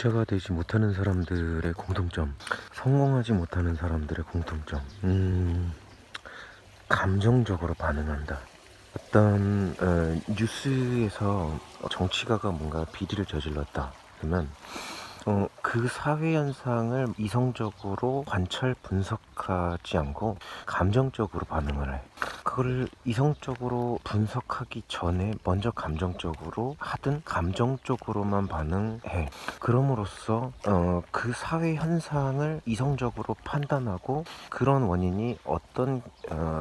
부자가 되지 못하는 사람들의 공통점, 성공하지 못하는 사람들의 공통점, 감정적으로 반응한다. 어떤 뉴스에서 정치가가 뭔가 비리를 저질렀다 그러면 그 사회 현상을 이성적으로 관찰 분석하지 않고 감정적으로 반응을 해. 그걸 이성적으로 분석하기 전에 먼저 감정적으로 하든 감정적으로만 반응해. 그럼으로써 그 사회 현상을 이성적으로 판단하고 그런 원인이 어떤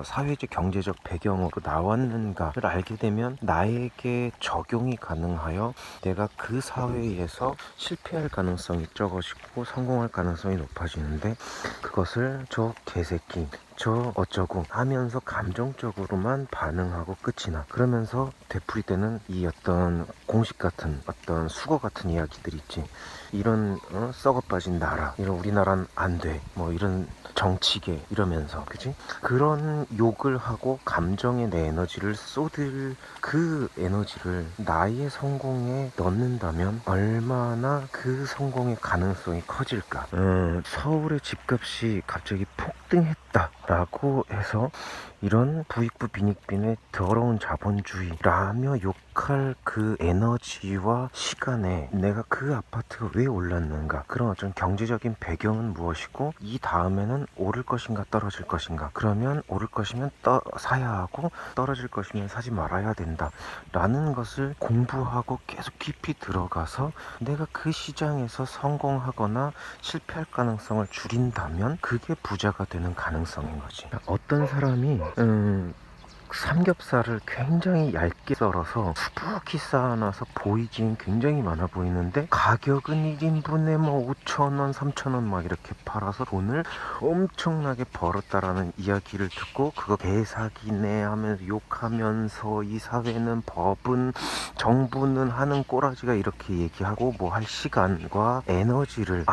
사회적 경제적 배경으로 나왔는가를 알게 되면 나에게 적용이 가능하여 내가 그 사회에서 실패할 가능성이 적어지고 성공할 가능성이 높아지는데, 그것을 저 개새끼 저 어쩌고 하면서 감정적으로만 반응하고 끝이 나. 그러면서 되풀이되는 이 어떤 공식 같은 어떤 수거 같은 이야기들 있지. 이런 썩어 빠진 나라, 이런 우리나라는 안 돼, 뭐 이런 정치계 이러면서, 그지? 그런 욕을 하고 감정에 내 에너지를 쏟을 그 에너지를 나의 성공에 넣는다면 얼마나 그 성공의 가능성이 커질까. 서울의 집값이 갑자기 폭등했다라고 해서 이런 부익부 빈익빈의 더러운 자본주의라며 욕할 그 에너지와 시간에 내가 그 아파트가 왜 올랐는가, 그런 어떤 경제적인 배경은 무엇이고 이 다음에는 오를 것인가 떨어질 것인가, 그러면 오를 것이면 사야 하고 떨어질 것이면 사지 말아야 된다 라는 것을 공부하고 계속 깊이 들어가서 내가 그 시장에서 성공하거나 실패할 가능성을 줄인다면 그게 부자가 되는 가능성인 거지. 어떤 사람이 삼겹살을 굉장히 얇게 썰어서 수북히 쌓아놔서 보이긴 굉장히 많아 보이는데 가격은 1인분에 뭐 5,000원, 3,000원 막 이렇게 팔아서 돈을 엄청나게 벌었다라는 이야기를 듣고 그거 개사기네 하면서 욕하면서 이 사회는 법은 정부는 하는 꼬라지가 이렇게 얘기하고 뭐 할 시간과 에너지를,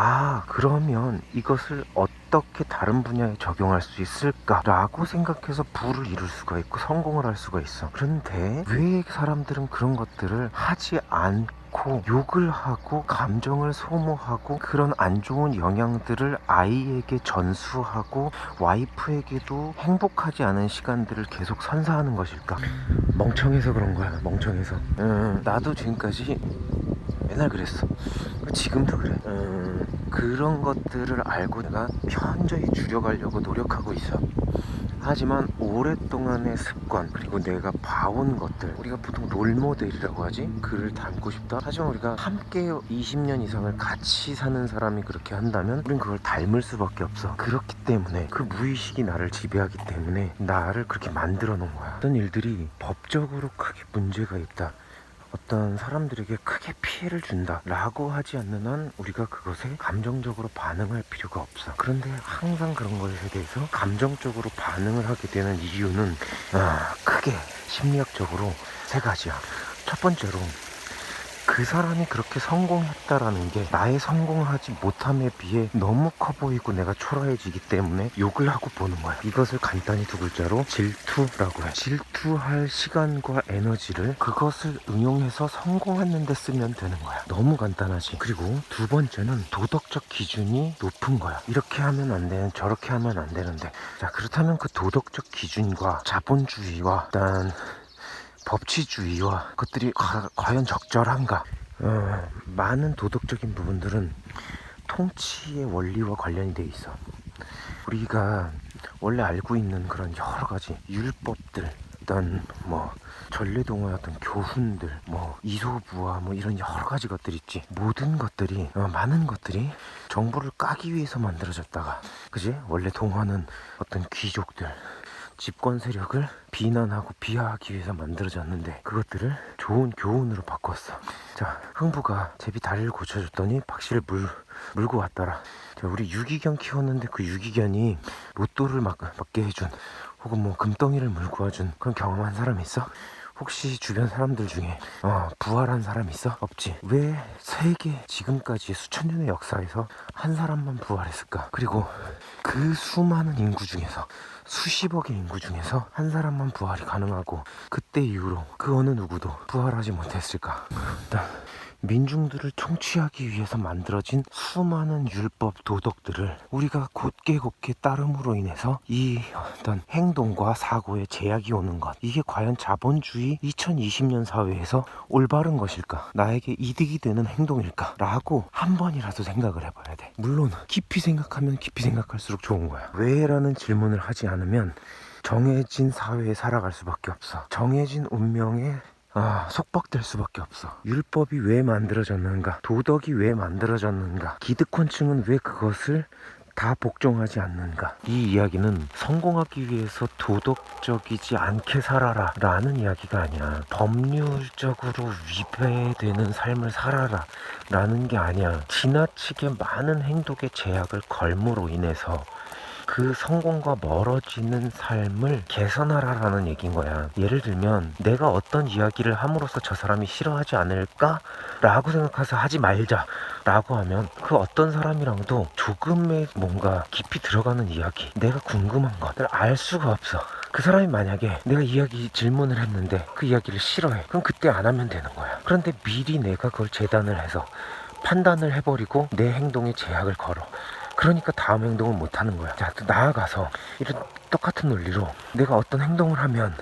그러면 이것을 어떻게 다른 분야에 적용할 수 있을까라고 생각해서 부를 이룰 수가 있고 성공을 할 수가 있어. 그런데 왜 사람들은 그런 것들을 하지 않고 욕을 하고 감정을 소모하고 그런 안 좋은 영향들을 아이에게 전수하고 와이프에게도 행복하지 않은 시간들을 계속 선사하는 것일까? 멍청해서 그런 거야. 멍청해서. 나도 지금까지 맨날 그랬어. 지금도 그래. 그런 것들을 알고 내가 현저히 줄여가려고 노력하고 있어. 하지만 오랫동안의 습관, 그리고 내가 봐온 것들, 우리가 보통 롤모델이라고 하지? 그를 닮고 싶다? 하지만 우리가 함께 20년 이상을 같이 사는 사람이 그렇게 한다면 우린 그걸 닮을 수밖에 없어. 그렇기 때문에 그 무의식이 나를 지배하기 때문에 나를 그렇게 만들어 놓은 거야. 어떤 일들이 법적으로 크게 문제가 있다, 어떤 사람들에게 크게 피해를 준다 라고 하지 않는 한 우리가 그것에 감정적으로 반응할 필요가 없어. 그런데 항상 그런 것에 대해서 감정적으로 반응을 하게 되는 이유는 크게 심리학적으로 세 가지야. 첫 번째로, 그 사람이 그렇게 성공했다라는 게 나의 성공하지 못함에 비해 너무 커 보이고 내가 초라해지기 때문에 욕을 하고 보는 거야. 이것을 간단히 두 글자로 질투라고 해. 질투할 시간과 에너지를 그것을 응용해서 성공하는 데 쓰면 되는 거야. 너무 간단하지. 그리고 두 번째는 도덕적 기준이 높은 거야. 이렇게 하면 안 되는, 저렇게 하면 안 되는데. 자, 그렇다면 그 도덕적 기준과 자본주의와 일단 법치주의와 그것들이 과연 적절한가? 많은 도덕적인 부분들은 통치의 원리와 관련이 돼 있어. 우리가 원래 알고 있는 그런 여러 가지 율법들, 어떤 뭐 전래동화의 어떤 교훈들, 뭐 이소부화, 뭐 이런 여러 가지 것들 있지. 모든 것들이 많은 것들이 정보를 까기 위해서 만들어졌다가, 그지? 원래 동화는 어떤 귀족들, 집권 세력을 비난하고 비하하기 위해서 만들어졌는데 그것들을 좋은 교훈으로 바꿨어. 자, 흥부가 제비 다리를 고쳐줬더니 박씨를 물고 왔더라. 자, 우리 유기견 키웠는데 그 유기견이 로또를 맞게 해준, 혹은 뭐 금덩이를 물고 와준 그런 경험한 사람 있어? 혹시 주변 사람들 중에 부활한 사람 있어? 없지. 왜 세계 지금까지 수천 년의 역사에서 한 사람만 부활했을까? 그리고 그 수많은 인구 중에서, 수십억의 인구 중에서 한 사람만 부활이 가능하고 그때 이후로 그 어느 누구도 부활하지 못했을까? 일단 민중들을 통치하기 위해서 만들어진 수많은 율법 도덕들을 우리가 곧게 따름으로 인해서 이 어떤 행동과 사고에 제약이 오는 것, 이게 과연 자본주의 2020년 사회에서 올바른 것일까? 나에게 이득이 되는 행동일까? 라고 한 번이라도 생각을 해봐야 돼. 물론 깊이 생각하면 깊이 생각할수록 좋은 거야. 왜? 라는 질문을 하지 않으면 정해진 사회에 살아갈 수밖에 없어. 정해진 운명에 속박될 수밖에 없어. 율법이 왜 만들어졌는가? 도덕이 왜 만들어졌는가? 기득권층은 왜 그것을 다 복종하지 않는가? 이 이야기는 성공하기 위해서 도덕적이지 않게 살아라 라는 이야기가 아니야. 법률적으로 위배되는 삶을 살아라 라는 게 아니야. 지나치게 많은 행동에 제약을 걸므로 인해서 그 성공과 멀어지는 삶을 개선하라라는 얘기인 거야. 예를 들면 내가 어떤 이야기를 함으로써 저 사람이 싫어하지 않을까? 라고 생각해서 하지 말자 라고 하면 그 어떤 사람이랑도 조금의 뭔가 깊이 들어가는 이야기, 내가 궁금한 것을 알 수가 없어. 그 사람이 만약에 내가 질문을 했는데 그 이야기를 싫어해. 그럼 그때 안 하면 되는 거야. 그런데 미리 내가 그걸 재단을 해서 판단을 해버리고 내 행동에 제약을 걸어. 그러니까 다음 행동을 못 하는 거야. 자, 또 나아가서 이런 똑같은 논리로 내가 어떤 행동을 하면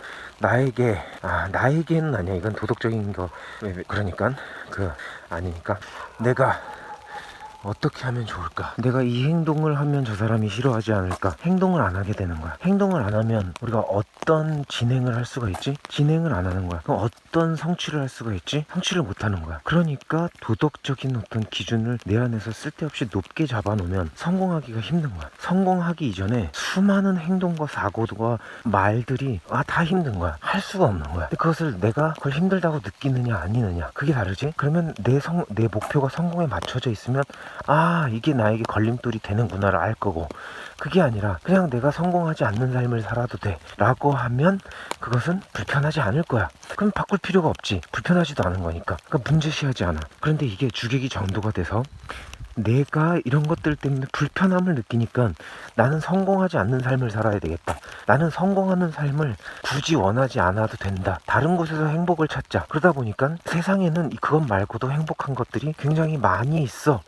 나에게는 아니야. 이건 도덕적인 거. 그러니까 아니니까 내가 어떻게 하면 좋을까? 내가 이 행동을 하면 저 사람이 싫어하지 않을까? 행동을 안 하게 되는 거야. 행동을 안 하면 우리가 어떤 진행을 할 수가 있지? 진행을 안 하는 거야. 그럼 어떤 성취를 할 수가 있지? 성취를 못 하는 거야. 그러니까 도덕적인 어떤 기준을 내 안에서 쓸데없이 높게 잡아놓으면 성공하기가 힘든 거야. 성공하기 이전에 수많은 행동과 사고와 말들이 다 힘든 거야. 할 수가 없는 거야. 근데 그것을 내가 그걸 힘들다고 느끼느냐 아니느냐, 그게 다르지? 그러면 내 목표가 성공에 맞춰져 있으면 이게 나에게 걸림돌이 되는구나를 알 거고, 그게 아니라 그냥 내가 성공하지 않는 삶을 살아도 돼 라고 하면 그것은 불편하지 않을 거야. 그럼 바꿀 필요가 없지. 불편하지도 않은 거니까. 그러니까 문제시하지 않아. 그런데 이게 주객이 정도가 돼서 내가 이런 것들 때문에 불편함을 느끼니까 나는 성공하지 않는 삶을 살아야 되겠다. 나는 성공하는 삶을 굳이 원하지 않아도 된다. 다른 곳에서 행복을 찾자. 그러다 보니까 세상에는 그것 말고도 행복한 것들이 굉장히 많이 있어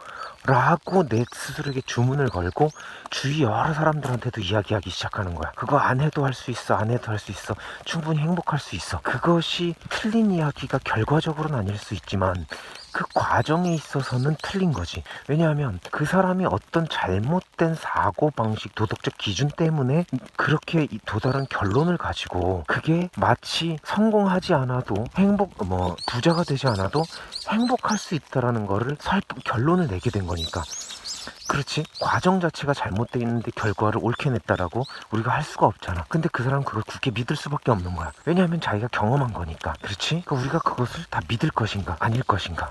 라고 내 스스로에게 주문을 걸고 주위 여러 사람들한테도 이야기하기 시작하는 거야. 그거 안 해도 할 수 있어. 안 해도 할 수 있어. 충분히 행복할 수 있어. 그것이 틀린 이야기가 결과적으로는 아닐 수 있지만 그 과정에 있어서는 틀린 거지. 왜냐하면 그 사람이 어떤 잘못된 사고방식, 도덕적 기준 때문에 그렇게 도달한 결론을 가지고 그게 마치 성공하지 않아도 부자가 되지 않아도 행복할 수 있다라는 거를 결론을 내게 된 거니까. 그렇지? 과정 자체가 잘못되어 있는데 결과를 옳게 냈다라고 우리가 할 수가 없잖아. 근데 그 사람은 그걸 굳게 믿을 수밖에 없는 거야. 왜냐하면 자기가 경험한 거니까. 그렇지? 그러니까 우리가 그것을 다 믿을 것인가 아닐 것인가.